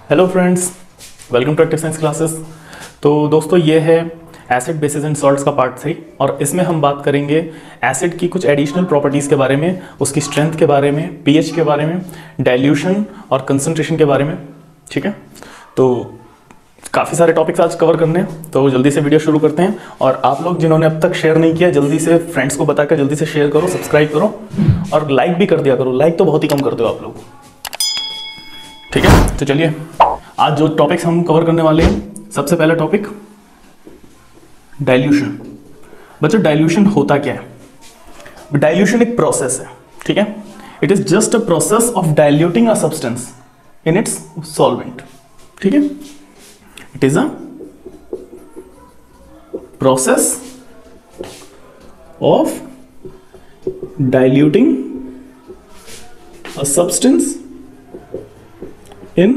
Hello friends, welcome to active science classes. तो दोस्तों ये है एसिड बेसिस एंड सॉल्ट्स का पार्ट 3 और इसमें हम बात करेंगे एसिड की कुछ एडिशनल प्रॉपर्टीज़ के बारे में, उसकी स्ट्रेंथ के बारे में, पीएच के बारे में, डाइल्यूशन और कंसंट्रेशन के बारे में। ठीक है, तो काफ़ी सारे टॉपिक्स आज कवर करने हैं, तो जल्दी से वीडियो शुरू करते हैं। और आप लोग जिन्होंने अब तक शेयर नहीं किया, जल्दी से फ्रेंड्स को बताकर जल्दी से शेयर करो, सब्सक्राइब करो और लाइक भी कर दिया करो। लाइक तो बहुत ही कम करते हो आप लोग। ठीक है, तो चलिए आज जो टॉपिक्स हम कवर करने वाले हैं, सबसे पहला टॉपिक डाइल्यूशन। बच्चों डाइल्यूशन होता क्या है? डाइल्यूशन एक प्रोसेस है, ठीक है। It is just a process of diluting a substance in its solvent. ठीक है, it is a process of diluting a substance in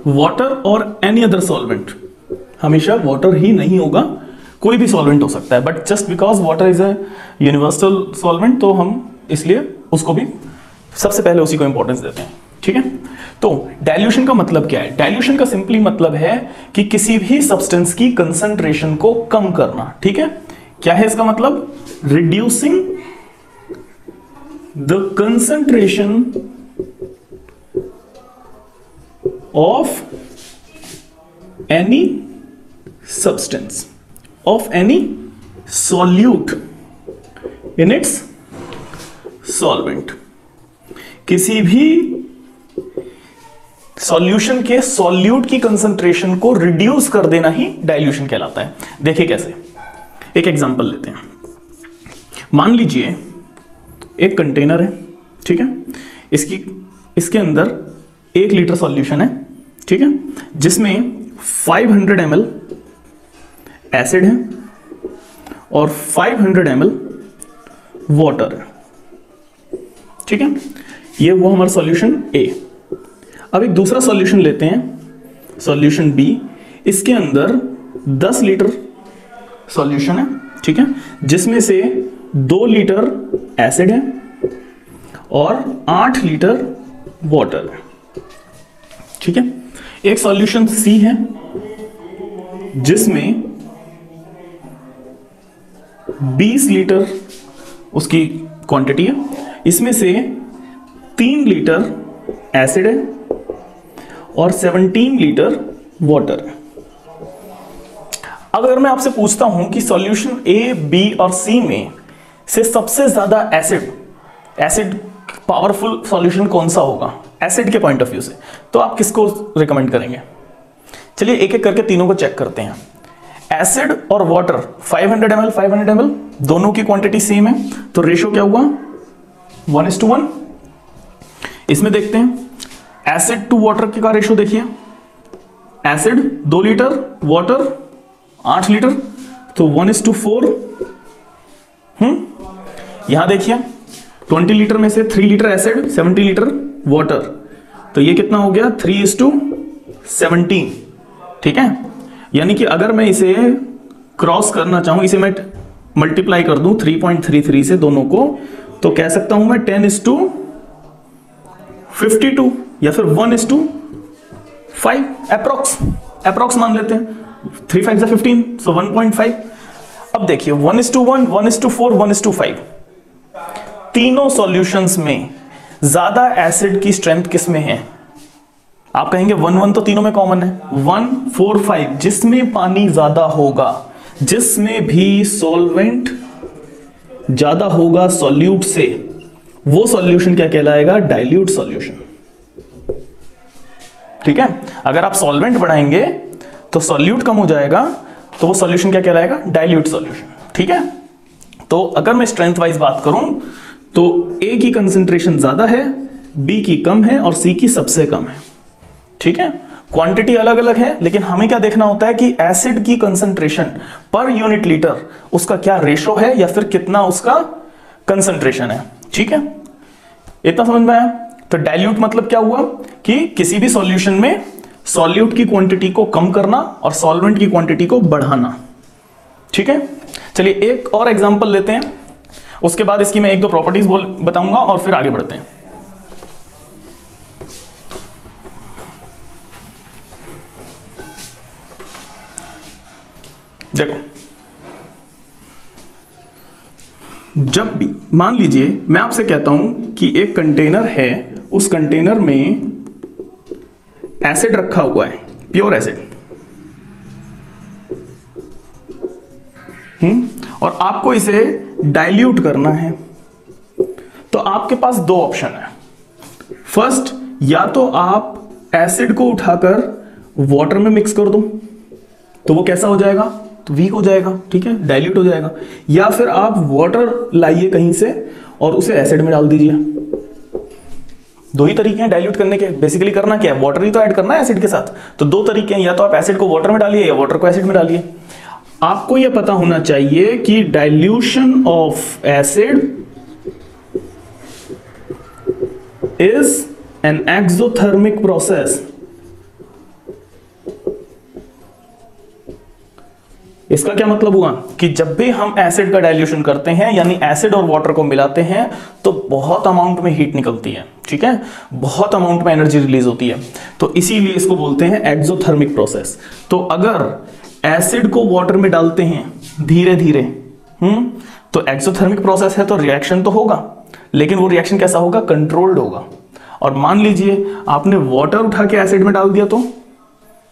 water और एनी अदर सॉल्वेंट। हमेशा वाटर ही नहीं होगा, कोई भी सॉल्वेंट हो सकता है, but just because water is a universal solvent तो हम इसलिए उसको भी सबसे पहले उसी को इंपॉर्टेंस देते हैं। ठीक है, तो डाइल्यूशन का मतलब क्या है? डाइल्यूशन का सिंपली मतलब है कि किसी भी सब्सटेंस की कंसंट्रेशन को कम करना। ठीक है, क्या है इसका मतलब? Reducing the concentration of any substance, of any solute in its solvent। किसी भी सॉल्यूशन के सॉल्यूट की कंसंट्रेशन को रिड्यूस कर देना ही डाइल्यूशन कहलाता है। देखिए कैसे, एक एग्जांपल लेते हैं। मान लीजिए एक कंटेनर है, ठीक है, इसके अंदर 1 लीटर सॉल्यूशन है, ठीक है, जिसमें 500 ml एसिड है और 500 ml वाटर है। ठीक है, ये वो हमारा सॉल्यूशन ए। अब एक दूसरा सॉल्यूशन लेते हैं, सॉल्यूशन बी। इसके अंदर 10 लीटर सॉल्यूशन है, ठीक है, जिसमें से 2 लीटर एसिड है और 8 लीटर वाटर है। ठीक है, एक सॉल्यूशन सी है जिसमें 20 लीटर उसकी क्वांटिटी है, इसमें से 3 लीटर एसिड है और 17 लीटर वाटर है। अगर मैं आपसे पूछता हूं कि सॉल्यूशन ए, बी और सी में से सबसे ज्यादा एसिड पावरफुल सॉल्यूशन कौन सा होगा एसिड के पॉइंट ऑफ व्यू से, तो आप किसको रिकमेंड करेंगे? चलिए एक एक करके तीनों को चेक करते हैं। एसिड और वाटर 500 ml 500 ml दोनों की क्वांटिटी सेम है, तो रेशो क्या हुआ? 1:1। इसमें देखते हैं एसिड टू वाटर का रेशो। देखिए एसिड 2 लीटर, वाटर 8 लीटर, तो 1:4। यहां देखिए 20 लीटर में से 3 लीटर एसिड, 70 लीटर वाटर, तो ये कितना हो गया? 3:17। ठीक है, यानी कि अगर मैं इसे क्रॉस करना चाहूं, इसे मैं मल्टीप्लाई कर दूं 3.33 से दोनों को, तो कह सकता हूं मैं 10:52 या फिर 1:5 अप्रोक्स मान लेते हैं। 3 5 15, सो 1.5। अब देखिए 1:1, 1:4, 1:5, तीनों सॉल्यूशंस में ज्यादा एसिड की स्ट्रेंथ किसमें है? आप कहेंगे 1:1 तो तीनों में कॉमन है। 1 4 5 जिसमें पानी ज्यादा होगा, जिसमें भी सॉल्वेंट ज्यादा होगा सॉल्यूट से, वो सॉल्यूशन क्या कहलाएगा? Dilute solution. ठीक है, अगर आप सॉल्वेंट बढ़ाएंगे तो सॉल्यूट कम हो जाएगा, तो वो सॉल्यूशन क्या कहलाएगा? Dilute solution. ठीक है, तो अगर मैं स्ट्रेंथ वाइज बात करूं तो ए की कंसंट्रेशन ज्यादा है, बी की कम है और सी की सबसे कम है। ठीक है, क्वांटिटी अलग अलग है, लेकिन हमें क्या देखना होता है कि एसिड की कंसंट्रेशन पर यूनिट लीटर उसका क्या रेशो है या फिर कितना उसका कंसंट्रेशन है। ठीक है, इतना समझ में आया? तो डाइल्यूट मतलब क्या हुआ कि किसी भी सॉल्यूशन में सॉल्यूट की क्वांटिटी को कम करना और सॉल्वेंट की क्वांटिटी को बढ़ाना। ठीक है, चलिए एक और एग्जांपल लेते हैं, उसके बाद इसकी मैं 1-2 प्रॉपर्टीज बताऊंगा और फिर आगे बढ़ते हैं। देखो, जब भी मान लीजिए मैं आपसे कहता हूं कि एक कंटेनर है, उस कंटेनर में एसिड रखा हुआ है, प्योर एसिड, और आपको इसे डाइल्यूट करना है, तो आपके पास दो ऑप्शन है। फर्स्ट, या तो आप एसिड को उठाकर वाटर में मिक्स कर दो, तो वो कैसा हो जाएगा, तो वीक हो जाएगा, ठीक है, डाइल्यूट हो जाएगा। या फिर आप वाटर लाइए कहीं से और उसे एसिड में डाल दीजिए। दो ही तरीके हैं डाइल्यूट करने के। बेसिकली करना क्या है, वाटर ही तो ऐड करना है एसिड के साथ। तो दो तरीके हैं, या तो आप एसिड को वाटर में डालिए या वाटर को एसिड में डालिए। आपको यह पता होना चाहिए कि dilution of acid is an exothermic process. इसका क्या मतलब हुआ कि जब भी हम एसिड का डाइल्यूशन करते हैं, यानी एसिड और वाटर को मिलाते हैं, तो बहुत अमाउंट में हीट निकलती है, ठीक है, बहुत अमाउंट में एनर्जी रिलीज होती है। तो इसीलिए इसको बोलते हैं एक्सोथर्मिक प्रोसेस। तो अगर एसिड को वाटर में डालते हैं धीरे धीरे, तो एक्सोथर्मिक प्रोसेस है, तो रिएक्शन तो होगा, लेकिन वो रिएक्शन कैसा होगा, कंट्रोल्ड होगा। और मान लीजिए आपने वाटर उठा के एसिड में डाल दिया, तो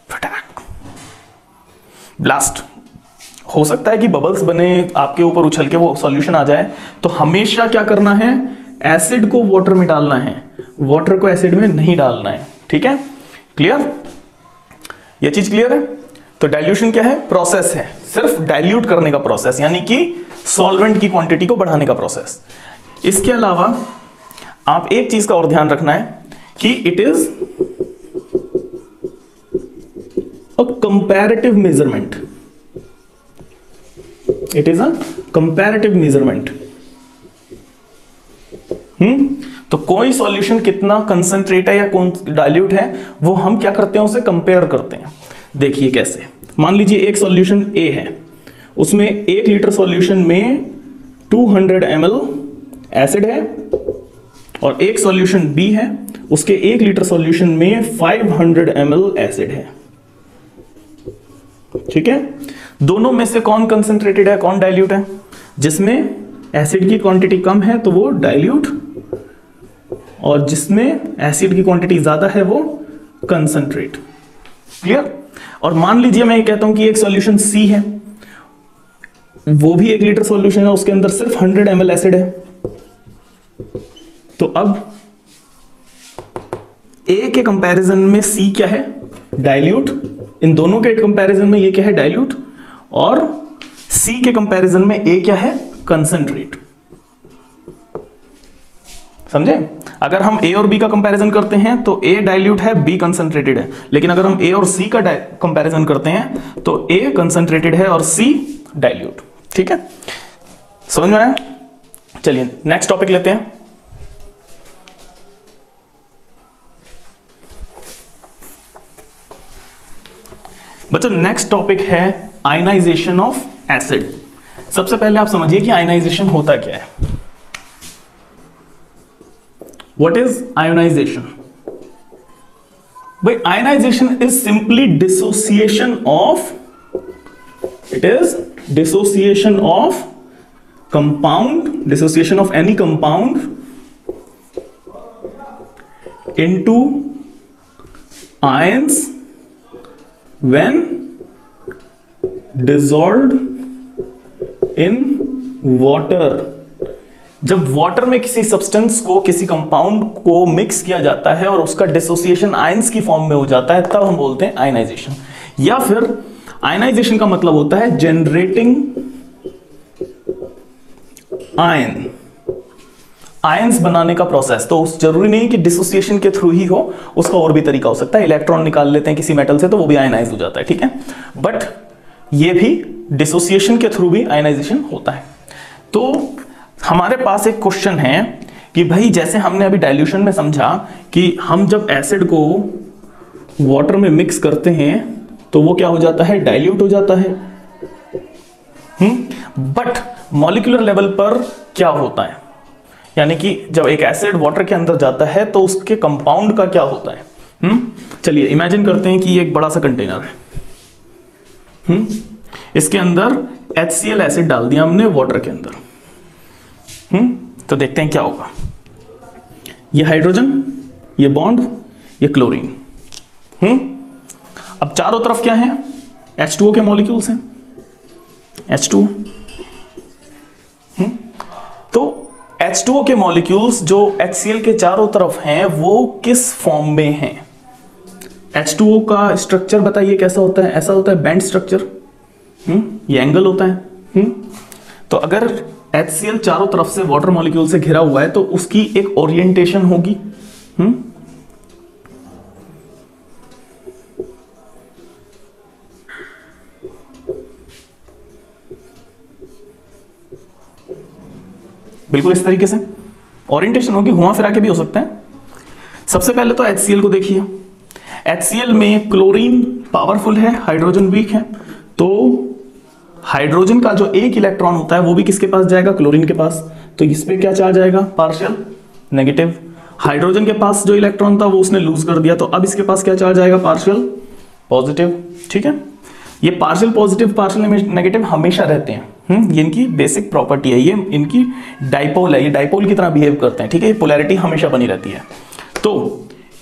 फटाक ब्लास्ट हो सकता है कि बबल्स बने, आपके ऊपर उछल के वो सॉल्यूशन आ जाए। तो हमेशा क्या करना है, एसिड को वाटर में डालना है, वाटर को एसिड में नहीं डालना है, ठीक है, क्लियर, ये चीज क्लियर है। तो डाइल्यूशन क्या है, प्रोसेस है, सिर्फ डाइल्यूट करने का प्रोसेस, यानी कि सॉल्वेंट की क्वांटिटी को बढ़ाने का प्रोसेस। इसके अलावा आप एक चीज का और ध्यान रखना है कि it is a comparative measurement, it is a comparative measurement. तो कोई सॉल्यूशन कितना कंसंट्रेट है या कौन डाइल्यूट है, वो हम क्या करते हैं, उसे कंपेयर करते हैं। देखिए कैसे, मान लीजिए एक सॉल्यूशन ए है, उसमें 1 लीटर सॉल्यूशन में 200 ml एसिड है, और एक सॉल्यूशन बी है, उसके 1 लीटर सॉल्यूशन में 500 ml एसिड है, ठीक है। दोनों में से कौन कंसंट्रेटेड है, कौन डाइल्यूट है, जिसमें एसिड की क्वांटिटी कम है तो वो डाइल्यूट, और जिसमें एसिड की क्वांटिटी ज्यादा है वो कंसंट्रेट, क्लियर। और मान लीजिए मैं ये कहता हूं कि एक सॉल्यूशन सी है, वो भी 1 लीटर सॉल्यूशन है, उसके अंदर सिर्फ 100 ml एसिड है। तो अब ए के कंपैरिजन में सी क्या है, डाइल्यूट, इन दोनों के कंपैरिजन में ये क्या है, डाइल्यूट, और सी के कंपैरिजन में ए क्या है, कंसंट्रेट, समझे। अगर हम ए और बी का कंपैरिजन करते हैं तो ए डाइल्यूट है, बी कंसंट्रेटेड है, लेकिन अगर हम ए और सी का कंपैरिजन करते हैं तो ए कंसंट्रेटेड है और सी डाइल्यूट, ठीक है, समझ में आया। चलिए नेक्स्ट टॉपिक लेते हैं। बच्चों नेक्स्ट टॉपिक है आयनाइजेशन ऑफ एसिड। सबसे पहले आप समझिए कि आयनाइजेशन होता क्या है। What is ionization? भाई ionization is simply dissociation of, it is dissociation of compound, dissociation of any compound into ions when dissolved in water। जब वाटर में किसी सब्सटेंस को, किसी कंपाउंड को मिक्स किया जाता है और उसका डिसोसिएशन आयंस की फॉर्म में हो जाता है, तब हम बोलते हैं आयनाइजेशन। या फिर आयनाइजेशन का मतलब होता है जनरेटिंग आयन, आयंस बनाने का प्रोसेस। तो जरूरी नहीं कि डिसोसिएशन के थ्रू ही हो, उसका और भी तरीका हो सकता है। इलेक्ट्रॉन निकाल लेते हैं किसी मेटल से तो वो भी आयनाइज हो जाता है, ठीक है, बट ये भी डिसोसिएशन के थ्रू भी आयनाइजेशन होता है। तो हमारे पास एक क्वेश्चन है कि भाई जैसे हमने अभी डाइल्यूशन में समझा कि हम जब एसिड को वाटर में मिक्स करते हैं तो वो क्या हो जाता है, डाइल्यूट हो जाता है। बट मॉलिक्यूलर लेवल पर क्या होता है, यानी कि जब एक एसिड वाटर के अंदर जाता है तो उसके कंपाउंड का क्या होता है। चलिए इमेजिन करते हैं कि ये एक बड़ा सा कंटेनर है। इसके अंदर HCl एसिड डाल दिया हमने वाटर के अंदर। तो देखते हैं क्या होगा। ये हाइड्रोजन, ये बॉन्ड, ये क्लोरीन। अब चारों तरफ क्या है? H2O के मॉलिक्यूल्स हैं, H2O। तो H2O के मॉलिक्यूल्स जो HCl के चारों तरफ हैं वो किस फॉर्म में हैं? H2O का स्ट्रक्चर बताइए कैसा होता है? ऐसा होता है बैंड स्ट्रक्चर। ये एंगल होता है। तो अगर HCl चारों तरफ से वाटर मॉलिक्यूल से घिरा हुआ है तो उसकी एक ओरिएंटेशन होगी। बिल्कुल इस तरीके से ओरिएंटेशन होगी, घुमा फिरा के भी हो सकता है। सबसे पहले तो HCl को देखिए। HCl में क्लोरीन पावरफुल है, हाइड्रोजन वीक है, तो हाइड्रोजन का जो एक इलेक्ट्रॉन होता है वो भी किसके पास जाएगा? क्लोरीन के पास। तो इस पे क्या चार्ज आएगा? Partial negative. हाइड्रोजन के पास जो इलेक्ट्रॉन था वो उसने लूज कर दिया, तो अब इसके पास क्या चार्ज आएगा? Partial positive. ठीक है, ये पार्शियल पॉजिटिव पार्शियल नेगेटिव हमेशा रहते हैं। ये इनकी बेसिक प्रॉपर्टी है, ये इनकी डाइपोल है, ये डाइपोल की तरह बिहेव करते हैं। ठीक है, ये पोलैरिटी हमेशा बनी रहती है। तो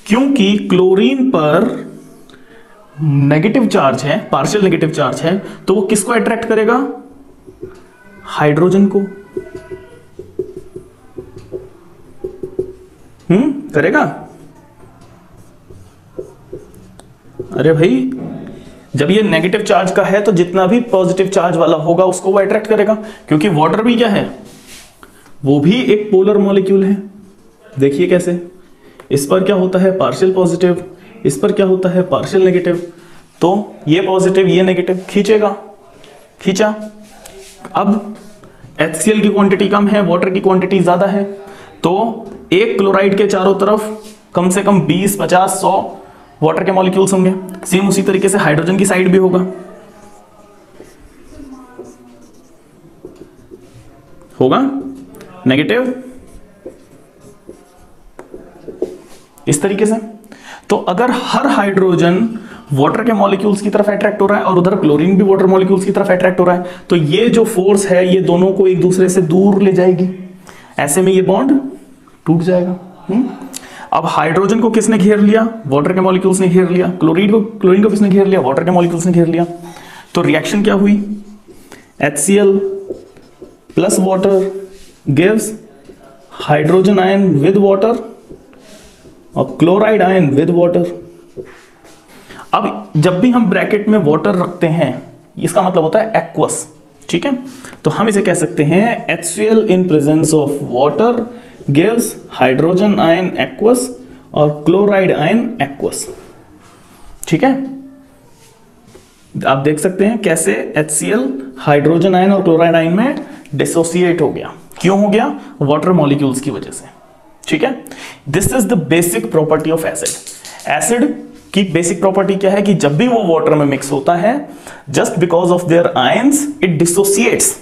क्योंकि क्लोरीन पर नेगेटिव चार्ज है, पार्शियल नेगेटिव चार्ज है, तो वो किसको अट्रैक्ट करेगा? हाइड्रोजन को। करेगा? अरे भाई, जब ये नेगेटिव चार्ज का है तो जितना भी पॉजिटिव चार्ज वाला होगा उसको वो अट्रैक्ट करेगा, क्योंकि वाटर भी क्या है? वो भी एक पोलर मॉलिक्यूल है। देखिए कैसे, इस पर क्या होता है? पार्शियल पॉजिटिव, इस पर क्या होता है? Partial negative. तो ये पॉजिटिव ये नेगेटिव खींचेगा, खींचा। अब HCl की क्वांटिटी कम है, वाटर की क्वांटिटी ज्यादा है, तो एक क्लोराइड के चारों तरफ कम से कम 20, 50, 100 वाटर के मॉलिक्यूल्स होंगे। सेम उसी तरीके से हाइड्रोजन की साइड भी होगा नेगेटिव, इस तरीके से। तो अगर हर हाइड्रोजन वाटर के मॉलिक्यूल्स की तरफ अट्रैक्ट हो रहा है और उधर क्लोरीन भी वाटर मॉलिक्यूल्स की तरफ अट्रैक्ट हो रहा है, तो ये जो फोर्स है ये दोनों को एक दूसरे से दूर ले जाएगी। ऐसे में ये बॉन्ड टूट जाएगा। अब हाइड्रोजन को किसने घेर लिया? वाटर के मॉलिक्यूल्स ने घेर लिया। क्लोरीन को किसने घेर लिया? वाटर के मॉलिक्यूल्स ने घेर लिया। तो रिएक्शन क्या हुई? HCl plus water gives hydrogen ion with water और क्लोराइड आयन विद वाटर। अब जब भी हम ब्रैकेट में वाटर रखते हैं इसका मतलब होता है एक्वस। ठीक है, तो हम इसे कह सकते हैं HCl in presence of water gives hydrogen ion aqueous और क्लोराइड आयन एक्वस। ठीक है, आप देख सकते हैं कैसे HCl हाइड्रोजन आयन और क्लोराइड आयन में डिसोसिएट हो गया। क्यों हो गया? वाटर मॉलिक्यूल्स की वजह से। ठीक है, this is the basic property of acid. Acid की बेसिक प्रॉपर्टी क्या है कि जब भी वो वाटर में मिक्स होता है, just because of their ions it dissociates,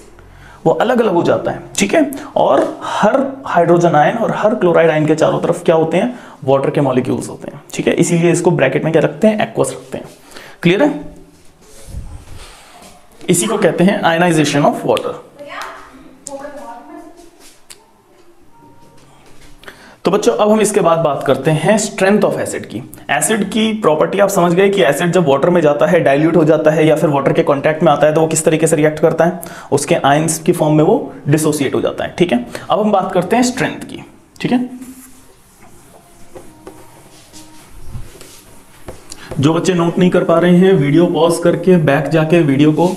वो अलग अलग हो जाता है। ठीक है, और हर हाइड्रोजन आयन और हर क्लोराइड आयन के चारों तरफ क्या होते हैं? वाटर के मॉलिक्यूल्स होते हैं। ठीक है, इसीलिए इसको ब्रैकेट में क्या रखते हैं? एक्वस रखते हैं। क्लियर है? इसी को कहते हैं आयनाइजेशन ऑफ वाटर। तो बच्चों अब हम इसके बाद बात करते हैं स्ट्रेंथ ऑफ एसिड की। एसिड की प्रॉपर्टी आप समझ गए कि एसिड जब वाटर में जाता है, डाइल्यूट हो जाता है या फिर वाटर के कांटेक्ट में आता है तो वो किस तरीके से रिएक्ट करता है? उसके आयंस की फॉर्म में वो डिसोसिएट हो जाता है। ठीक है, अब हम बात करते हैं स्ट्रेंथ की। ठीक है, जो बच्चे नोट नहीं कर पा रहे हैं वीडियो पॉज करके बैक जाके वीडियो को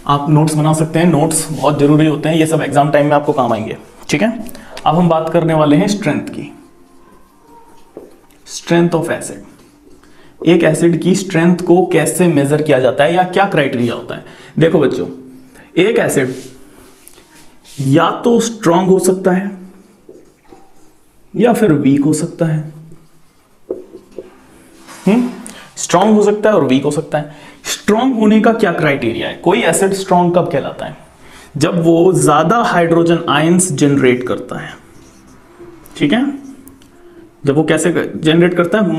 आप नोट्स बना सकते हैं। नोट्स बहुत जरूरी होते हैं, ये सब एग्जाम टाइम में आपको काम आएंगे। ठीक है, अब हम बात करने वाले हैं स्ट्रेंथ की। Strength of acid. एक एसिड की स्ट्रेंथ को कैसे मेजर किया जाता है या क्या क्राइटेरिया होता है? देखो बच्चों, एक एसिड या तो स्ट्रांग हो सकता है या फिर वीक हो सकता है। स्ट्रांग हो सकता है और वीक हो सकता है। स्ट्रांग होने का क्या क्राइटेरिया है? कोई एसिड स्ट्रांग कब कहलाता है? जब वो ज्यादा हाइड्रोजन आयंस जनरेट करता है। ठीक है, जब वो कैसे जनरेट करता है?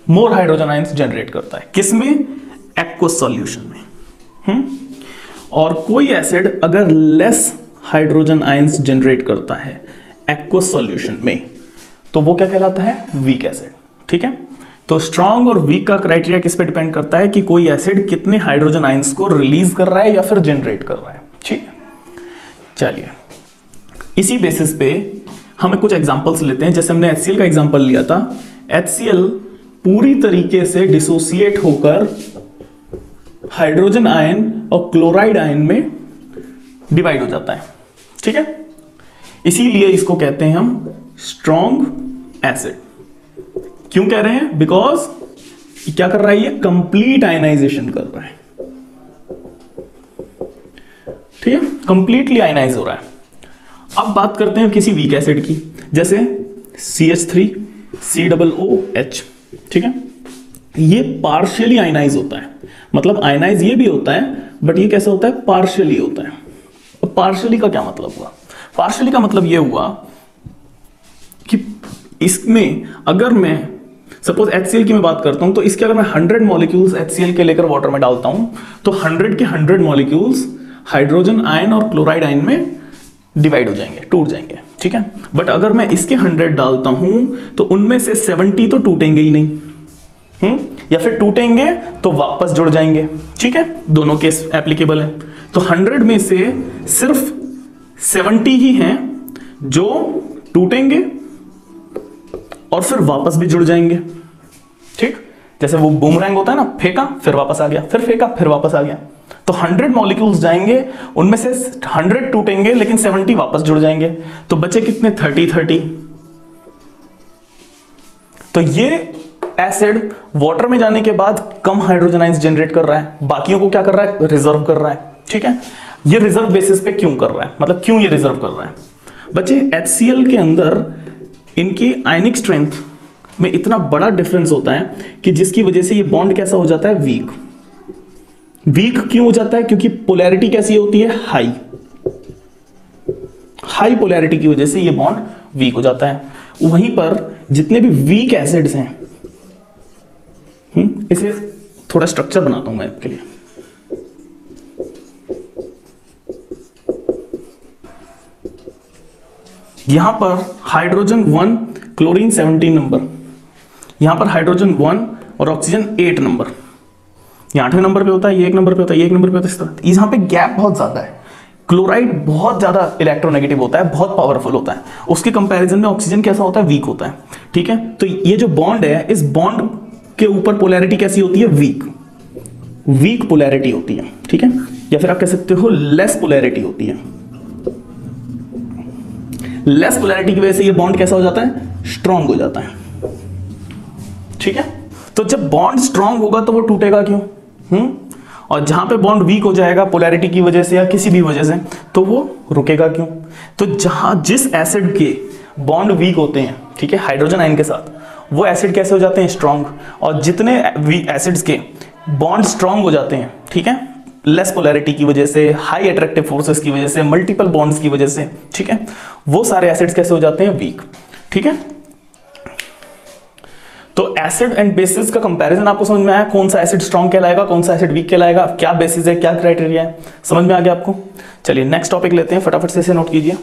मोर हाइड्रोजन आयंस जनरेट करता है। किसमें? एक्वस सॉल्यूशन में। और कोई एसिड अगर लेस हाइड्रोजन आयंस जनरेट करता है एक्वस सॉल्यूशन में, तो वो क्या कहलाता है? Weak acid. ठीक है, तो स्ट्रॉन्ग और वीक का क्राइटेरिया किस पे डिपेंड करता है कि कोई एसिड कितने हाइड्रोजन आयंस को रिलीज कर रहा है या फिर जनरेट कर रहा है। ठीक है, चलिए इसी बेसिस पे हम कुछ एग्जांपल्स लेते हैं। जैसे हमने HCl का एग्जांपल लिया था, HCl पूरी तरीके से डिसोसिएट होकर हाइड्रोजन आयन और क्लोराइड आयन में डिवाइड हो जाता है। ठीक है, इसीलिए इसको कहते हैं हम स्ट्रॉन्ग एसिड। क्यों कह रहे हैं? बिकॉज क्या कर रहा है ये? कंप्लीट आयनाइजेशन कर रहा है। ठीक है, कंप्लीटली आयनाइज हो रहा है। अब बात करते हैं किसी वीक एसिड की, जैसे CH3COOH। ठीक है, ये पार्शियली आयनाइज होता है, मतलब आयनाइज ये भी होता है, बट ये कैसे होता है? पार्शियली होता है। पार्शियली का क्या मतलब हुआ? पार्शियली का मतलब ये हुआ कि इसमें अगर मैं सपोज HCl की मैं बात करता हूं, तो इसके अगर मैं 100 मॉलिक्यूल्स HCl के लेकर वाटर में डालता हूं, तो 100 के 100 मॉलिक्यूल्स हाइड्रोजन आयन और क्लोराइड आयन में डिवाइड हो जाएंगे, टूट जाएंगे। ठीक है, बट अगर मैं इसके 100 डालता हूं तो उनमें से 70 तो टूटेंगे ही नहीं, या फिर टूटेंगे तो वापस जुड़ जाएंगे। ठीक है, दोनों केस एप्लीकेबल है। तो 100 में से सिर्फ 70 ही हैं जो टूटेंगे और फिर वापस भी जुड़ जाएंगे। ठीक, जैसे वो बूमरैंग होता है ना, फेंका फिर वापस आ गया, फिर फेंका फिर वापस आ गया। तो 100 मॉलिक्यूल्स जाएंगे, उनमें से 100 टूटेंगे लेकिन 70 वापस जुड़ जाएंगे, तो बचे कितने? 30। तो ये एसिड वाटर में जाने के बाद कम हाइड्रोजन आयंस जनरेट कर रहा है, बाकियों को क्या कर रहा है? रिजर्व कर रहा है। ठीक है, ये रिजर्व बेसिस पे क्यों कर रहा है? मतलब क्यों ये रिजर्व कर रहा है? बच्चे, HCl के अंदर इनकी आयनिक स्ट्रेंथ में इतना बड़ा डिफरेंस होता है कि जिसकी वजह से ये बॉन्ड कैसा हो जाता है? वीक। वीक क्यों हो जाता है? क्योंकि पोलैरिटी कैसी होती है? हाई। हाई पोलैरिटी की वजह से ये बॉन्ड वीक हो जाता है। वहीं पर जितने भी वीक एसिड्स हैं, इसे थोड़ा स्ट्रक्चर बनाता हूं मैं आपके लिए। यहां पर हाइड्रोजन 1, क्लोरीन 17 नंबर, यहां पर हाइड्रोजन 1 और ऑक्सीजन 8 नंबर, यहां 8वें नंबर पे होता है, ये 1 नंबर पे होता है, ये 1 नंबर पे होता है। इस तरह यहां पे गैप बहुत ज्यादा है। क्लोराइड बहुत ज्यादा इलेक्ट्रोनेगेटिव होता है, बहुत पावरफुल होता है, उसके कंपैरिजन में ऑक्सीजन कैसा होता है? वीक होता है। ठीक है, तो ये जो बॉन्ड है, इस बॉन्ड के ऊपर पोलैरिटी कैसी होती है? वीक। वीक पोलैरिटी होती है। ठीक है, या फिर आप कह सकते हो लेस पोलैरिटी होती है। लेस पोलैरिटी की वजह से ये बॉन्ड कैसा हो जाता है? स्ट्रांग हो जाता है। ठीक है, तो जब बॉन्ड स्ट्रांग होगा तो वो टूटेगा क्यों? और जहां पे बॉन्ड वीक हो जाएगा पोलैरिटी की वजह से या किसी भी वजह से, तो वो रुकेगा क्यों? तो जिस एसिड के बॉन्ड वीक होते हैं, ठीक है, हाइड्रोजन आयन के साथ, वो एसिड कैसे हो जाते हैं? स्ट्रांग। और जितने एसिड्स के बॉन्ड स्ट्रांग हो जाते हैं, ठीक है, लेस पोलैरिटी की वजह से, हाई अट्रैक्टिव फोर्सेस की वजह से, मल्टीपल बॉन्ड्स की वजह से, ठीक है, वो सारे एसिड्स कैसे हो जाते हैं? वीक। ठीक है, तो एसिड एंड बेसिस का कंपैरिजन आपको समझ में आया? कौन सा एसिड स्ट्रांग कहलाएगा, कौन सा एसिड वीक कहलाएगा, क्या बेसिस है, क्या क्राइटेरिया है, समझ में आ गया आपको? चलिए नेक्स्ट टॉपिक लेते हैं, फटाफट से इसे नोट कीजिए।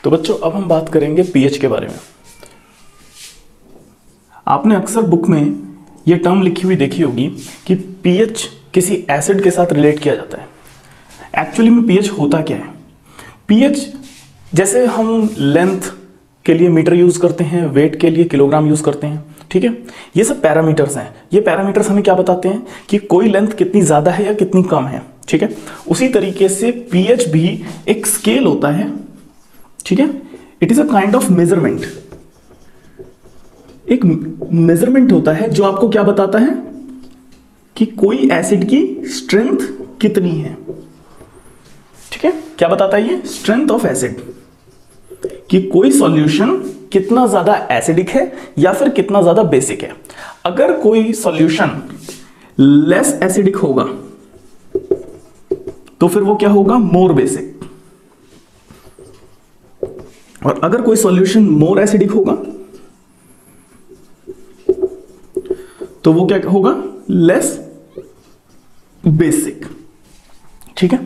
तो बच्चों अब हम बात करेंगे पीएच के बारे में। आपने अक्सर बुक में यह टर्म लिखी हुई देखी होगी कि पीएच किसी एसिड के साथ रिलेट किया जाता है। एक्चुअली में पीएच होता क्या है? पीएच, जैसे हम लेंथ के लिए मीटर यूज करते हैं, वेट के लिए किलोग्राम यूज करते हैं, ठीक है, ये सब पैरामीटर्स हैं। ये पैरामीटर्स हमें क्या बताते हैं कि कोई लेंथ कितनी ज्यादा है या कितनी कम है। ठीक है, उसी तरीके से पीएच भी एक स्केल होता है। ठीक है, it is a kind of measurement, एक मेजरमेंट होता है जो आपको क्या बताता है कि कोई एसिड की स्ट्रेंथ कितनी है। ठीक है, क्या बताता है ये? स्ट्रेंथ ऑफ एसिड, कि कोई सॉल्यूशन कितना ज्यादा एसिडिक है या फिर कितना ज्यादा बेसिक है। अगर कोई सॉल्यूशन लेस एसिडिक होगा तो फिर वो क्या होगा? मोर बेसिक। और अगर कोई सॉल्यूशन मोर एसिडिक होगा तो वो क्या होगा? Less basic. ठीक है,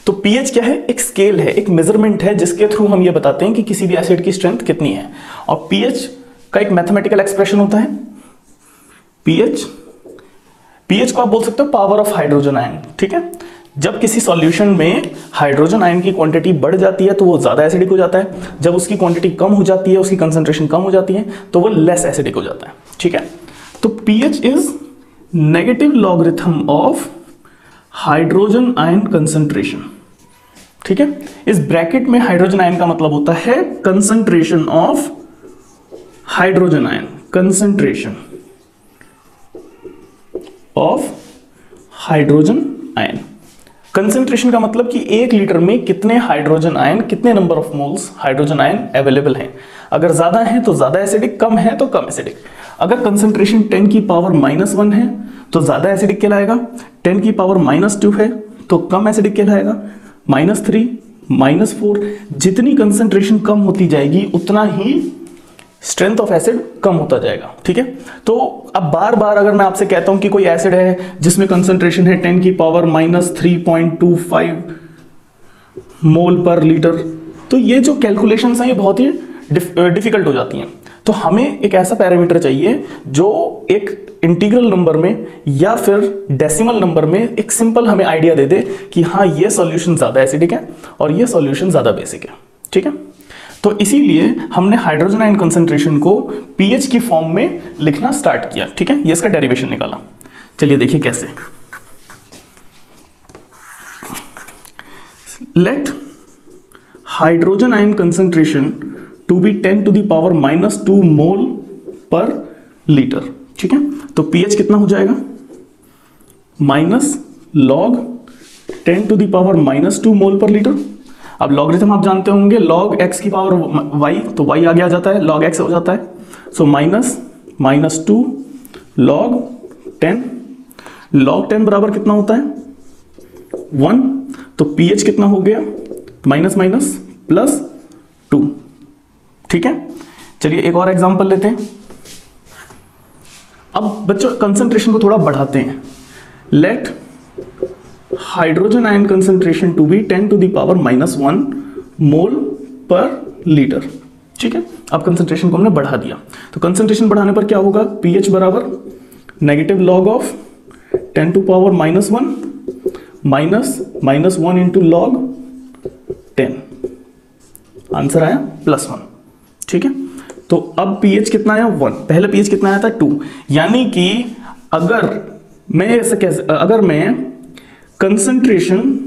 तो पीएच क्या है? एक स्केल है, एक मेजरमेंट है जिसके थ्रू हम ये बताते हैं कि किसी भी एसिड की स्ट्रेंथ कितनी है। और पीएच का एक मैथमेटिकल एक्सप्रेशन होता है पीएच। पीएच को आप बोल सकते हो पावर ऑफ हाइड्रोजन आयन। ठीक है, जब किसी सॉल्यूशन में हाइड्रोजन आयन की क्वांटिटी बढ़ जाती है तो वो ज्यादा एसिडिक हो जाता है, जब उसकी क्वांटिटी कम हो जाती है, उसकी कंसंट्रेशन कम हो जाती है, तो वो लेस एसिडिक हो जाता है। ठीक है, तो pH is negative logarithm of hydrogen ion concentration. ठीक है, इस ब्रैकेट में हाइड्रोजन आयन का मतलब होता है concentration of hydrogen ion, concentration of hydrogen ion. Concentration का मतलब कि 1 लीटर में कितने हाइड्रोजन आयन, कितने number of moles hydrogen ion available हैं। अगर ज्यादा है तो ज्यादा एसिडिक, कम है तो कम एसिडिक। अगर कंसंट्रेशन 10 की पावर -1 है तो ज्यादा एसिडिक कहलाएगा, 10 की पावर -2 है तो कम एसिडिक कहलाएगा, -3, -4। जितनी कंसंट्रेशन कम होती जाएगी उतना ही स्ट्रेंथ ऑफ एसिड कम होता जाएगा। ठीक है, तो अब बार बार अगर मैं आपसे कहता हूं कि कोई एसिड है जिसमें कंसंट्रेशन है 10 की पावर -3.25 मोल पर लीटर, तो ये जो कैलकुलेशंस हैं ये बहुत ही डिफिकल्ट हो जाती हैं। तो हमें एक ऐसा पैरामीटर चाहिए जो एक इंटीग्रल नंबर में या फिर डेसिमल नंबर में एक सिंपल हमें आइडिया दे दे कि हाँ ये सॉल्यूशन ज्यादा एसिडिक है और ये सॉल्यूशन ज्यादा बेसिक है। ठीक है, तो इसीलिए हमने हाइड्रोजन आयन कंसंट्रेशन को पीएच की फॉर्म में लिखना स्टार्ट किया। ठीक है, ये इसका डेरिवेशन निकाला। चलिए देखिए कैसे। Let hydrogen ion concentration to be 10 to the power -2 mole per litre. ठीक है, तो पीएच कितना हो जाएगा? -log 10 to the power -2 mole per litre. अब लॉगरिथम आप जानते होंगे, log x की पावर y, तो y आगे आ जाता है, log x हो जाता है। सो -2 log 10, log 10 बराबर कितना होता है? 1। तो pH कितना हो गया? -+2। ठीक है, चलिए एक और एग्जांपल लेते हैं। अब बच्चों कंसंट्रेशन को थोड़ा बढ़ाते हैं। Let hydrogen ion concentration to be 10 to the power -1 mole per litre. ठीक है, अब कंसंट्रेशन को हमने बढ़ा दिया, तो कंसंट्रेशन बढ़ाने पर क्या होगा? पीएच बराबर negative log of 10 to power -1 -1 into log 10। Answer आया +1। ठीक है, तो अब पीएच कितना आया? 1। पहले पीएच कितना आया था? 2। यानी कि अगर मैं कंसंट्रेशन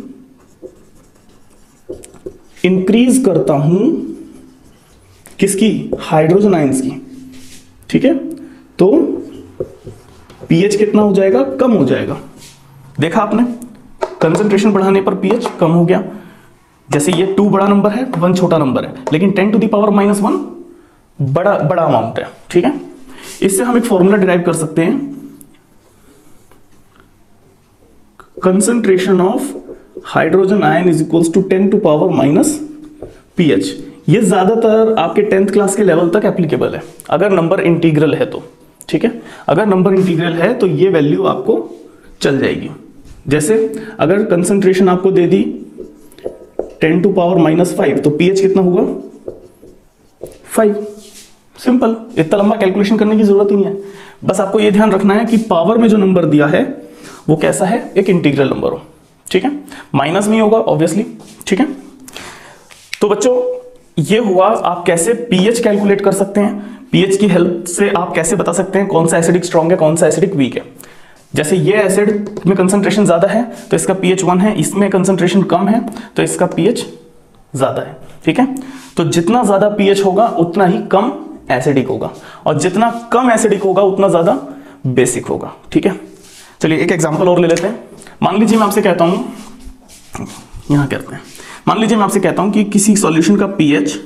इंक्रीज करता हूं किसकी? हाइड्रोजन आयंस की। ठीक है, तो पीएच कितना हो जाएगा? कम हो जाएगा। देखा आपने, कंसंट्रेशन बढ़ाने पर पीएच कम हो गया। जैसे ये 2 बड़ा नंबर है, 1 छोटा नंबर है, लेकिन 10 to the power -1 बड़ा अमाउंट है। ठीक है, इससे हम एक फॉर्मूला डिराइव कर सकते हैं, concentration of hydrogen ion is equals to 10 to power -pH। ये ज्यादातर आपके 10th क्लास के लेवल तक एप्लीकेबल है अगर नंबर इंटीग्रल है तो। ठीक है, अगर नंबर इंटीग्रल है तो ये वैल्यू आपको चल जाएगी। जैसे अगर कंसंट्रेशन आपको दे दी 10 to power -5 तो pH कितना होगा? 5। सिंपल, इतना लंबा कैलकुलेशन करने की जरूरत ही नहीं है। बस आपको यह ध्यान रखना है कि पावर में जो नंबर दिया है वो कैसा है? एक इंटीग्रल नंबर हो। ठीक है, माइनस नहीं होगा ऑब्वियसली। ठीक है, तो बच्चों ये हुआ आप कैसे पीएच कैलकुलेट कर सकते हैं। पीएच की हेल्प से आप कैसे बता सकते हैं कौन सा एसिडिक स्ट्रांग है, कौन सा एसिडिक वीक है। जैसे ये एसिड में कंसंट्रेशन ज्यादा है तो इसका पीएच 1 है, इसमें कंसंट्रेशन कम है तो इसका पीएच ज्यादा है। ठीक है, तो जितना ज्यादा पीएच होगा उतना ही कम एसिडिक होगा, और जितना कम एसिडिक होगा उतना ज्यादा बेसिक होगा। ठीक है, चलिए एक एग्जांपल और ले लेते हैं। मान लीजिए मैं आपसे कहता हूं, यहां करते हैं, मान लीजिए मैं आपसे कहता हूं कि किसी सॉल्यूशन का पीएच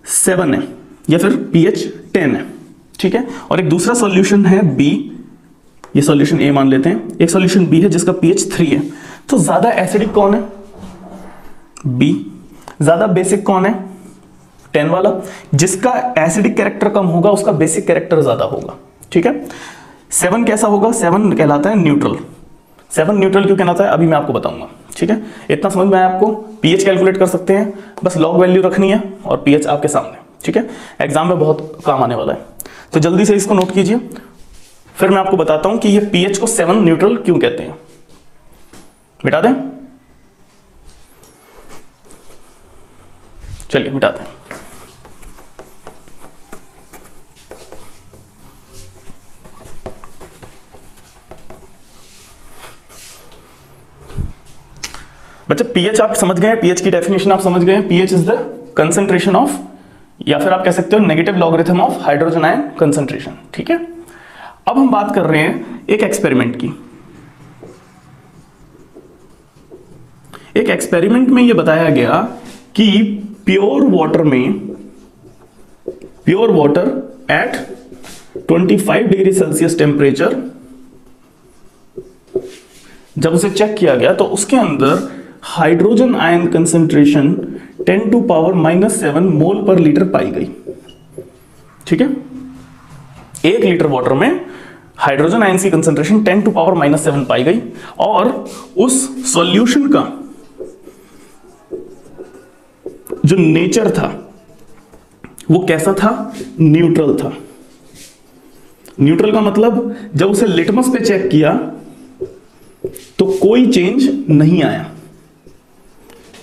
7 है या फिर पीएच 10 है। ठीक है, और एक दूसरा सॉल्यूशन है बी, ये सॉल्यूशन ए मान लेते हैं, एक सॉल्यूशन बी है जिसका पीएच 3 है। तो ज्यादा एसिडिक कौन है? बी। ज्यादा बेसिक कौन है? 10 वाला। जिसका एसिडिक कैरेक्टर कम होगा उसका बेसिक कैरेक्टर ज्यादा होगा। ठीक है, 7 कैसा होगा? 7 कहलाता है न्यूट्रल। 7 न्यूट्रल क्यों कहलाता है अभी मैं आपको बताऊंगा, ठीक है। इतना समझ में आया आपको। पीएच कैलकुलेट कर सकते हैं, बस लॉग वैल्यू रखनी है और पीएच आपके सामने, ठीक है। एग्जाम में बहुत काम आने वाला है, तो जल्दी से इसको नोट कीजिए, फिर मैं आपको बताता हूं कि ये पीएच को 7 न्यूट्रल क्यों कहते हैं। मिटा दें, चलिए मिटाते हैं। बच्चे पीएच आप समझ गए, पीएच की डेफिनेशन आप समझ गए। PH is the concentration of, या फिर आप कह सकते हो negative logarithm of hydrogen ion concentration, ठीक है। अब हम बात कर रहे हैं एक एक्सपेरिमेंट की। एक एक्सपेरिमेंट में यह बताया गया कि pure water at 25 degree Celsius temperature जब उसे चेक किया गया तो उसके अंदर hydrogen ion concentration 10⁻⁻7 mole per litre पाई गई, ठीक है। 1 लीटर वाटर में हाइड्रोजन आयन की कंसंट्रेशन 10⁻⁻7 पाई गई, और उस सॉल्यूशन का जो नेचर था वो कैसा था, न्यूट्रल था। न्यूट्रल का मतलब जब उसे लिटमस पे चेक किया तो कोई चेंज नहीं आया,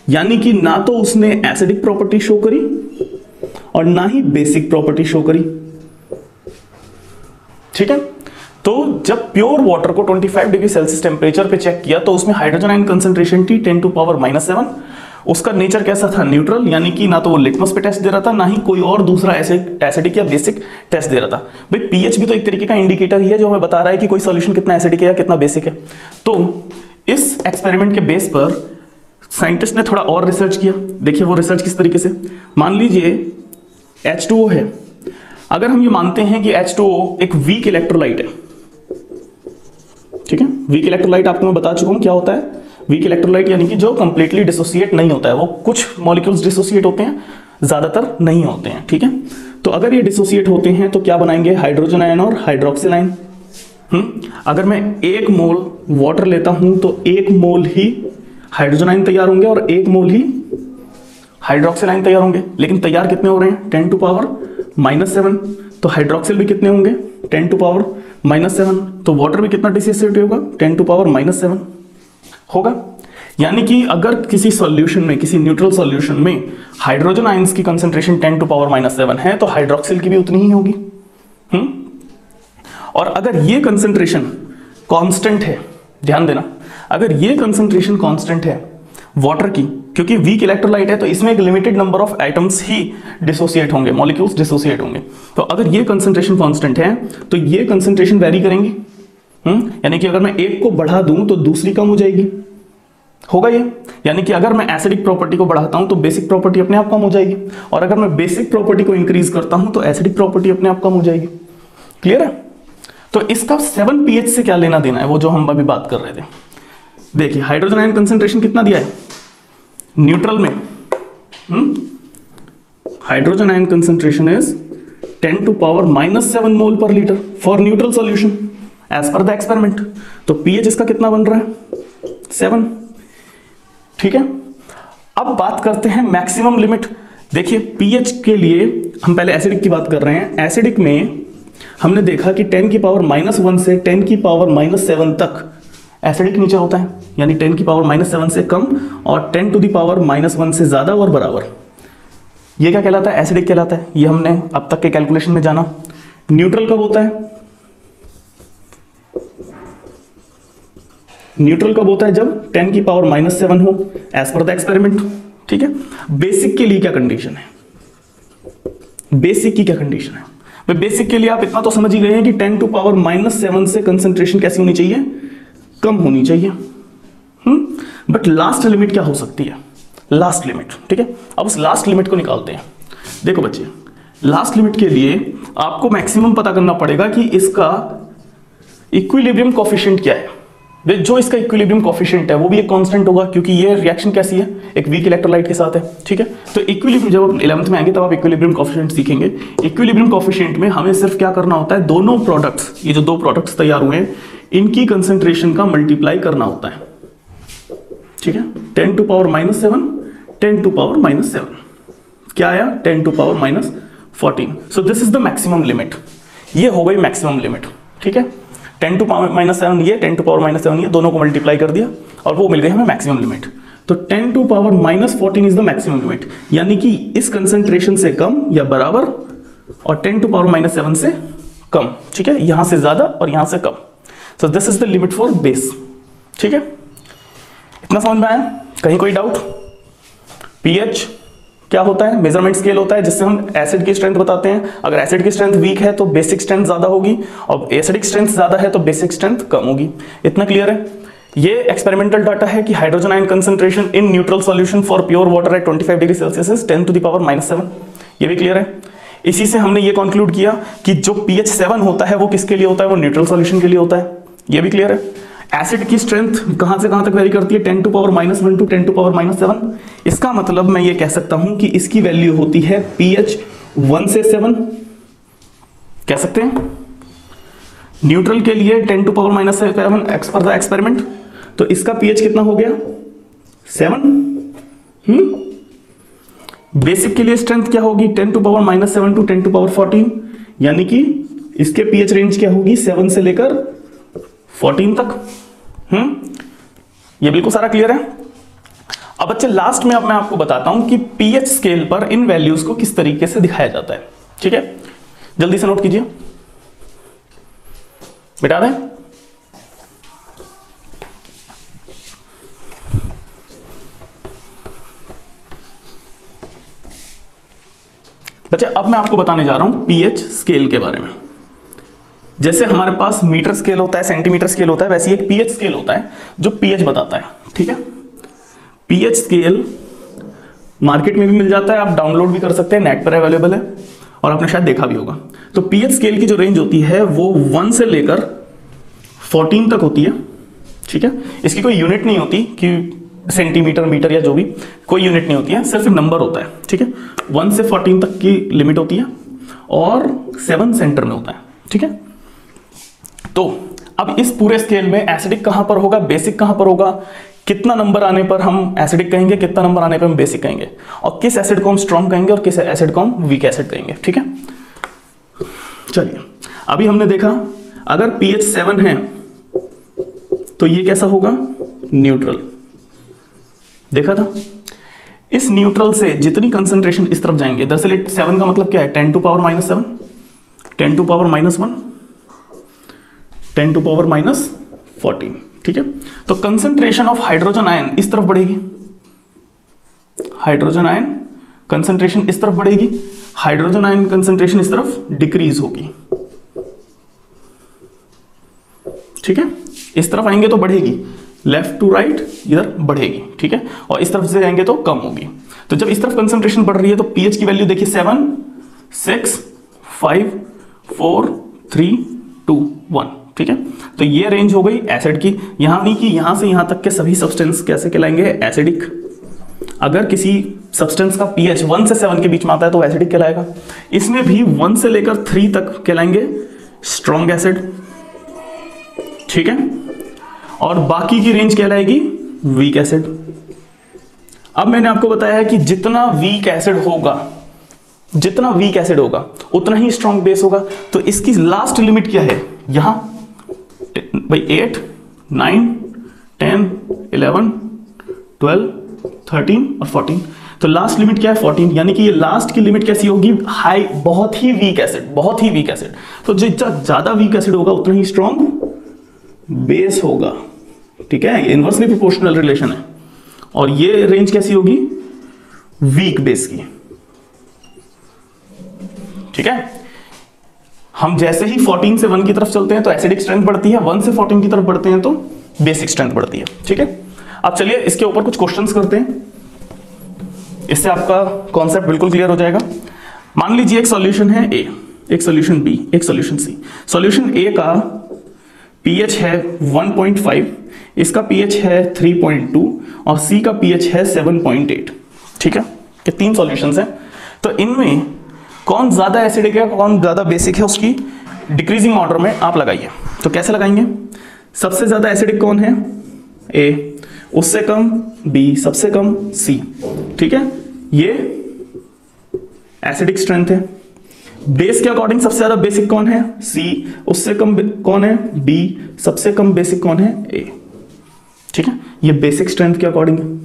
यानी कि ना तो उसने एसिडिक प्रॉपर्टी शो करी और ना ही बेसिक प्रॉपर्टी शो करी, ठीक है। तो जब प्योर वाटर को 25 डिग्री सेल्सियस टेम्परेचर पे चेक किया तो उसमें हाइड्रोजन आयन कंसंट्रेशन थी 10⁻⁻7। उसका नेचर कैसा था, न्यूट्रल, यानी कि ना तो वो लिटमस पे टेस्ट दे रहा था ना ही कोई और दूसरा एसिडिक या बेसिक टेस्ट दे रहा था। भाई पीएच भी तो एक तरीके का इंडिकेटर ही है जो हमें बता रहा है कि कोई सॉल्यूशन कितना एसिडिक है या कितना बेसिक है। तो इस एक्सपेरिमेंट के बेस पर साइंटिस्ट ने थोड़ा और रिसर्च किया। देखिए वो रिसर्च किस तरीके से, मान लीजिए H2O है। अगर हम ये मानते हैं कि H2O एक वीक इलेक्ट्रोलाइट है, ठीक है। वीक इलेक्ट्रोलाइट आपको मैं बता चुका हूं क्या होता है। वीक इलेक्ट्रोलाइट यानी कि जो कंप्लीटली डिसोसिएट नहीं होता है, वो कुछ मॉलिक्यूल्स डिसोसिएट होते हैं, ज्यादातर नहीं होते हैं, ठीक है। तो अगर ये डिसोसिएट होते हैं तो क्या बनाएंगे, हाइड्रोजन आयन और हाइड्रोक्सिल आयन। अगर मैं 1 मोल वाटर लेता हूं तो 1 मोल ही हाइड्रोजन आयन तैयार होंगे और 1 मोल ही हाइड्रोक्सिल आयन तैयार होंगे। लेकिन तैयार कितने हो रहे हैं, 10⁻⁻7। तो हाइड्रोक्सिल भी कितने होंगे, 10⁻⁻7। तो वाटर भी कितना डिसोसिएट होगा, 10⁻⁻7 होगा। यानी कि अगर किसी सॉल्यूशन में, किसी न्यूट्रल सॉल्यूशन में हाइड्रोजन आयंस की कंसंट्रेशन 10⁻⁻7 है तो हाइड्रोक्सिल की भी उतनी ही होगी। और अगर ये कंसंट्रेशन कांस्टेंट है, ध्यान देना, अगर ये कंसंट्रेशन कांस्टेंट है वाटर की, क्योंकि वीक इलेक्ट्रोलाइट है तो इसमें एक limited number of atoms he dissociate होंगे, मॉलिक्यूल्स डिसोसिएट होंगे। तो अगर ये कंसंट्रेशन कांस्टेंट है तो ये कंसंट्रेशन वेरी करेंगी। यानी कि अगर मैं एक को बढ़ा दूं तो दूसरी कम हो जाएगी, होगा ये। यानी कि अगर मैं एसिडिक प्रॉपर्टी को बढ़ाता हूं तो बेसिक प्रॉपर्टी अपने आप कम हो जाएगी, और अगर मैं बेसिक प्रॉपर्टी को इंक्रीज करता हूं तो एसिडिक प्रॉपर्टी अपने आप कम हो जाएगी। क्लियर है। तो इसका 7 pH से क्या लेना देना है, वो जो हम अभी बात कर रहे थे। देखिए हाइड्रोजन आयन कंसंट्रेशन कितना दिया है न्यूट्रल में, hydrogen ion concentration is 10⁻⁻7 mole per litre for neutral solution as per the experiment. तो पीएच इसका कितना बन रहा है, 7, ठीक है। अब बात करते हैं मैक्सिमम लिमिट। देखिए पीएच के लिए हम पहले एसिडिक की बात कर रहे हैं। एसिडिक में हमने देखा कि 10⁻⁻1 से 10⁻⁻7 तक एसिडिक नेचर होता है, यानी 10⁻⁻7 से कम और 10⁻⁻1 से ज्यादा और बराबर। ये क्या कहलाता है, एसिडिक कहलाता है। ये हमने अब तक के कैलकुलेशन में जाना। न्यूट्रल कब होता है, न्यूट्रल कब होता है, जब 10⁻⁻7 हो एज पर द एक्सपेरिमेंट, ठीक है। बेसिक के लिए क्या कंडीशन है, बेसिक की क्या कंडीशन है, भाई बेसिक के लिए आप इतना तो समझ ही गए हैं कि 10⁻⁻7 से कंसंट्रेशन कैसी होनी चाहिए, कम होनी चाहिए। बट लास्ट लिमिट क्या हो सकती है, लास्ट लिमिट, ठीक है। अब उस लास्ट लिमिट को निकालते हैं। देखो बच्चे, लास्ट लिमिट के लिए आपको मैक्सिमम पता करना पड़ेगा कि इसका इक्विलिब्रियम कोफिशिएंट क्या है। जो इसका इक्विलिब्रियम कोफिशिएंट है वो भी एक कांस्टेंट होगा, क्योंकि ये रिएक्शन कैसी है, एक वीक इलेक्ट्रोलाइट के साथ है, ठीक है। तो इक्विलिब्रियम, जब आप 11th में आएंगे तब आप इक्विलिब्रियम कोफिशिएंट सीखेंगे। इक्विलिब्रियम कोफिशिएंट में हमें सिर्फ क्या करना होता है, दोनों प्रोडक्ट्स, ये जो 2 प्रोडक्ट्स तैयार हुए हैं इनकी कंसेंट्रेशन का मल्टीप्लाई करना होता है, ठीक है। 10 टू पावर -7, 10 टू पावर -7 क्या आया, 10 to power -14। So this is the maximum limit, ये हो गई मैक्सिमम लिमिट, ठीक है। 10 टू पावर -7 ये, 10 टू पावर -7 ये, दोनों को मल्टीप्लाई कर दिया और वो मिल गई हमें मैक्सिमम लिमिट। तो 10 to power -14 is the maximum limit, यानी कि इस कंसेंट्रेशन से कम या बराबर और 10 टू पावर -7 से कम, ठीक है, यहां से ज्यादा और यहां से कम। So this is the limit for base, ठीक है। इतना समझ में आया? कहीं कोई डाउट? पीएच क्या होता है? मेजरमेंट स्केल होता है जिससे हम एसिड की स्ट्रेंथ बताते हैं। अगर एसिड की स्ट्रेंथ वीक है तो बेसिक स्ट्रेंथ ज्यादा होगी, और एसिडिक स्ट्रेंथ ज्यादा है तो बेसिक स्ट्रेंथ कम होगी। इतना क्लियर है? ये एक्सपेरिमेंटल डाटा है कि hydrogen ion concentration in neutral solution for pure water at 25 degree Celsius is 10 to the power -7। ये भी क्लियर है? इसी से हमने ये कंक्लूड किया कि जो pH 7 होता है वो किसके लिए होता है, वो न्यूट्रल सॉल्यूशन के लिए होता है। ये भी क्लियर है? एसिड की स्ट्रेंथ कहां से कहां तक वेरी करती है, 10 to power -1 to 10 to power -7। इसका मतलब मैं ये कह सकता हूं कि इसकी वैल्यू होती है pH 1 से 7, कह सकते हैं। न्यूट्रल के लिए 10 टू पावर -7 एक्स पर द एक्सपेरिमेंट, तो इसका pH कितना हो गया, 7। बेसिक के लिए स्ट्रेंथ क्या होगी, 10 to power -7 to 10 to power 14, यानी कि इसके pH रेंज क्या होगी, 7 से लेकर 14 तक। ये बिल्कुल सारा क्लियर है? अब बच्चे लास्ट में अब मैं आपको बताता हूं कि pH स्केल पर इन वैल्यूज को किस तरीके से दिखाया जाता है, ठीक है। जल्दी से नोट कीजिए, बिठा दें। बच्चे अब मैं आपको बताने जा रहा हूं pH स्केल के बारे में। जैसे हमारे पास मीटर स्केल होता है, सेंटीमीटर स्केल होता है, वैसे एक pH स्केल होता है जो pH बताता है, ठीक है। pH स्केल मार्केट में भी मिल जाता है, आप डाउनलोड भी कर सकते हैं, नेट पर अवेलेबल है और आपने शायद देखा भी होगा। तो pH स्केल की जो रेंज होती है वो 1 से लेकर 14 तक होती है, ठीक है। इसकी कोई यूनिट नहीं होती कि सेंटीमीटर, मीटर या जो भी, कोई यूनिट नहीं होती है, सिर्फ नंबर होता है, ठीक है। 1 से 14 तक की लिमिट होती है और 7 सेंटर में होता है, ठीक है। तो अब इस पूरे स्केल में एसिडिक कहां पर होगा, बेसिक कहां पर होगा, कितना नंबर आने पर हम एसिडिक कहेंगे, कितना नंबर आने पर हम बेसिक कहेंगे, और किस एसिड को हम स्ट्रॉन्ग कहेंगे और किस एसिड को हम वीक एसिड कहेंगे, ठीक है। चलिए, अभी हमने देखा अगर pH 7 है तो ये कैसा होगा, न्यूट्रल, देखा था। इस न्यूट्रल से जितनी कंसंट्रेशन इस तरफ जाएंगे, दरअसल 7 का मतलब क्या है, 10 to power -7, 10 to power -1, 10 to power -14, ठीक है। तो कंसंट्रेशन ऑफ हाइड्रोजन आयन इस तरफ बढ़ेगी, हाइड्रोजन आयन कंसंट्रेशन इस तरफ बढ़ेगी, हाइड्रोजन आयन कंसंट्रेशन इस तरफ डिक्रीज होगी, ठीक है। इस तरफ आएंगे तो बढ़ेगी, लेफ्ट टू राइट इधर बढ़ेगी, ठीक है, और इस तरफ से जाएंगे तो कम होगी। तो जब इस तरफ कंसंट्रेशन बढ़ रही है तो pH की वैल्यू देखिए 7, 6, 5, 4, 3, 2, 1, ठीक है। तो ये रेंज हो गई एसिड की। यहां नहीं कि यहां से यहां तक के सभी सब्सटेंस कैसे कहलाएंगे, एसिडिक। अगर किसी सब्सटेंस का pH 1 से 7 के बीच में आता है तो एसिडिक कहलाएगा। इसमें भी 1 से लेकर 3 तक कहलाएंगे स्ट्रॉन्ग एसिड, ठीक है, और बाकी की रेंज कहलाएगी वीक एसिड। अब मैंने आपको बताया है कि जितना वीक एसिड होगा, जितना वीक एसिड होगा उतना ही स्ट्रॉन्ग बेस होगा। तो इसकी लास्ट लिमिट क्या है, यहां भाई 8, 9, 10, 11, 12, 13 और 14। तो लास्ट लिमिट क्या है, 14, यानी कि ये लास्ट की लिमिट कैसी होगी, हाई, बहुत ही वीक एसिड, बहुत ही वीक एसिड। तो जितना ज्यादा वीक एसिड होगा उतना ही स्ट्रॉन्ग बेस होगा, ठीक है। इनवर्सली प्रोपोर्शनल रिलेशन है। और ये रेंज कैसी होगी, वीक बेस की, ठीक है। हम जैसे ही 14 से 1 की तरफ चलते हैं तो एसिडिक स्ट्रेंथ बढ़ती है, 1 से 14 की तरफ बढ़ते हैं तो बेसिक स्ट्रेंथ बढ़ती है, ठीक है। अब चलिए इसके ऊपर कुछ क्वेश्चंस करते हैं, इससे आपका कॉन्सेप्ट बिल्कुल क्लियर हो जाएगा। मान लीजिए एक सॉल्यूशन है A, एक सॉल्यूशन B, एक सॉल्यूशन C। सॉल्यूशन A का pH है 1.5, इसका pH है 3.2 और C का pH है 7.8, ठीक है। ये 3 सॉल्यूशंस हैं। तो इनमें कौन ज्यादा एसिडिक है, कौन ज्यादा बेसिक है, उसकी डिक्रीजिंग ऑर्डर में आप लगाइए। तो कैसे लगाएंगे, सबसे ज्यादा एसिडिक कौन है? ए, उससे कम बी, सबसे कम सी। ठीक है, ये एसिडिक स्ट्रेंथ है। बेस के अकॉर्डिंग सबसे ज्यादा बेसिक कौन है? सी, उससे कम कौन है? बी, सबसे कम बेसिक कौन है? ए। ठीक है, ये बेसिक स्ट्रेंथ के अकॉर्डिंग है।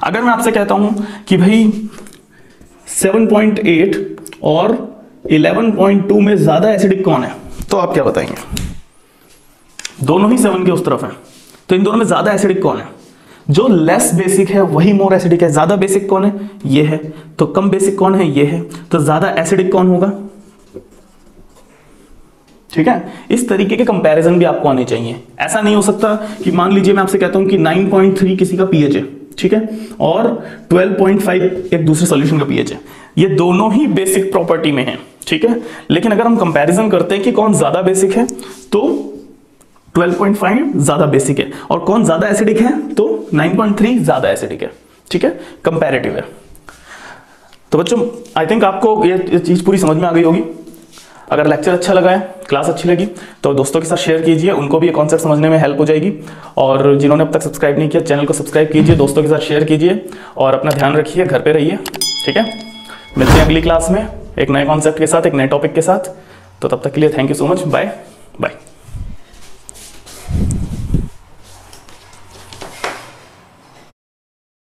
अगर मैं आपसे कहता हूं कि भाई 7.8 और 11.2 में ज्यादा एसिडिक कौन है, तो आप क्या बताएंगे? दोनों ही 7 के उस तरफ है, तो इन दोनों में ज्यादा एसिडिक कौन है? जो लेस बेसिक है वही मोर एसिडिक है। ज्यादा बेसिक कौन है? ये है। तो कम बेसिक कौन है? ये है। तो ज्यादा एसिडिक कौन होगा? ठीक है, इस तरीके के कंपैरिजन भी आपको आने चाहिए। ऐसा नहीं हो सकता कि मान लीजिए मैं आपसे कहता हूं कि 9.3 किसी का पीएच है, ठीक है, और 12.5 एक दूसरे सॉल्यूशन का पीएच है। ये दोनों ही बेसिक प्रॉपर्टी में है, ठीक है, लेकिन अगर हम कंपैरिजन करते हैं कि कौन ज्यादा बेसिक है, तो 12.5 ज्यादा बेसिक है, और कौन ज्यादा एसिडिक है, तो 9.3 ज्यादा एसिडिक है। ठीक है, कंपैरेटिव है। तो बच्चों, आई थिंक आपको ये चीज पूरी समझ में आ गई होगी। अगर लेक्चर अच्छा लगा है, क्लास अच्छी लगी, तो दोस्तों के साथ शेयर कीजिए, उनको भी ये कॉन्सेप्ट समझने में हेल्प हो जाएगी। और जिन्होंने अब तक सब्सक्राइब नहीं किया, चैनल को सब्सक्राइब कीजिए, दोस्तों के साथ शेयर कीजिए, और अपना ध्यान रखिए, घर पे रहिए। ठीक है, मिलते हैं अगली क्लास में एक नए कॉन्सेप्ट के साथ, एक नए टॉपिक के साथ। तो तब तक के लिए thank you so much, bye bye.